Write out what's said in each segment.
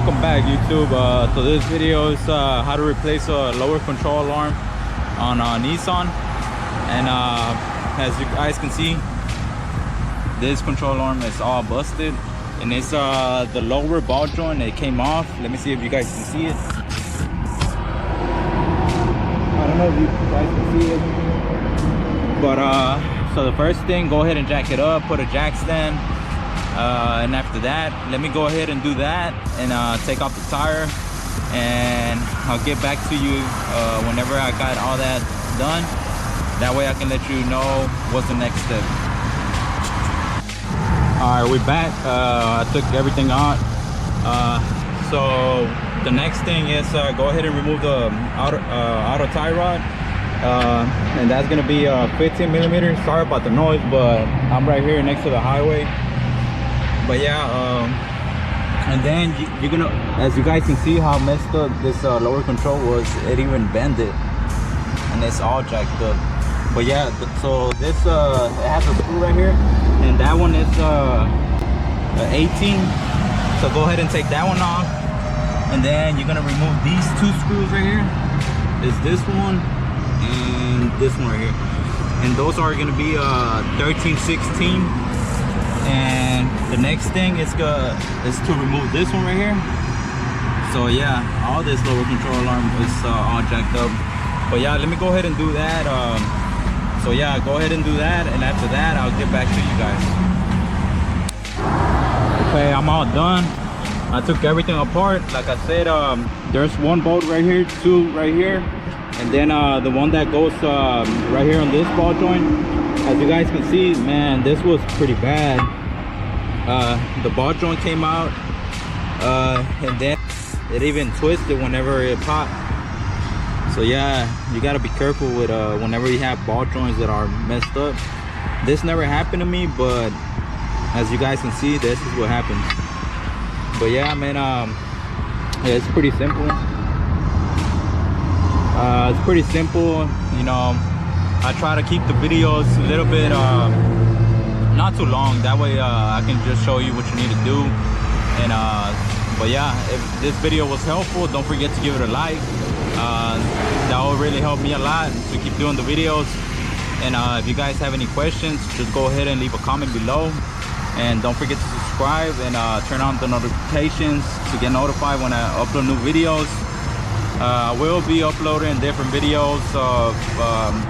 welcome back YouTube. So this video is how to replace a lower control alarm on Nissan. And as you guys can see, this control alarm is all busted, and it's the lower ball joint. It came off. Let me see if you guys can see it. I don't know if you guys can see it, but so the first thing, go ahead and jack it up, put a jack stand. And after that, let me go ahead and do that and take off the tire, and I'll get back to you whenever I got all that done. That way I can let you know what's the next step. All right, we're back. I took everything out. So the next thing is go ahead and remove the outer tie rod, and that's gonna be 15 millimeters. Sorry about the noise, but I'm right here next to the highway. But yeah, and then you're gonna, as you guys can see how messed up this lower control was. It even bended, and it's all jacked up. But yeah, so this it has a screw right here, and that one is 18. So go ahead and take that one off, and then you're gonna remove these two screws right here. Is this one and this one right here, and those are gonna be 13, 16. And the next thing is to remove this one right here. So yeah, all this lower control alarm is all jacked up. But yeah, let me go ahead and do that. So yeah, go ahead and do that, and after that I'll get back to you guys. Okay, I'm all done. I took everything apart. Like I said, there's one bolt right here, two right here, and then the one that goes right here on this ball joint. As you guys can see, man, this was pretty bad. The ball joint came out, and then it even twisted whenever it popped. So yeah, you gotta be careful with whenever you have ball joints that are messed up. This never happened to me, but as you guys can see, this is what happens. But yeah, man, yeah, it's pretty simple. It's pretty simple, you know. I try to keep the videos a little bit not too long, that way I can just show you what you need to do. And but yeah, if this video was helpful, don't forget to give it a like. That will really help me a lot to keep doing the videos. And if you guys have any questions, just go ahead and leave a comment below, and don't forget to subscribe and turn on the notifications to get notified when I upload new videos. I will be uploading different videos of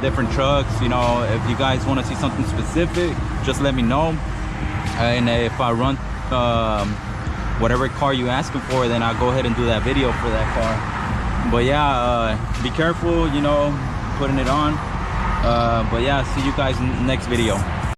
different trucks. You know, if you guys want to see something specific, just let me know, and if I run whatever car you're asking for, then I'll go ahead and do that video for that car. But yeah, be careful, you know, putting it on. But yeah, see you guys in the next video.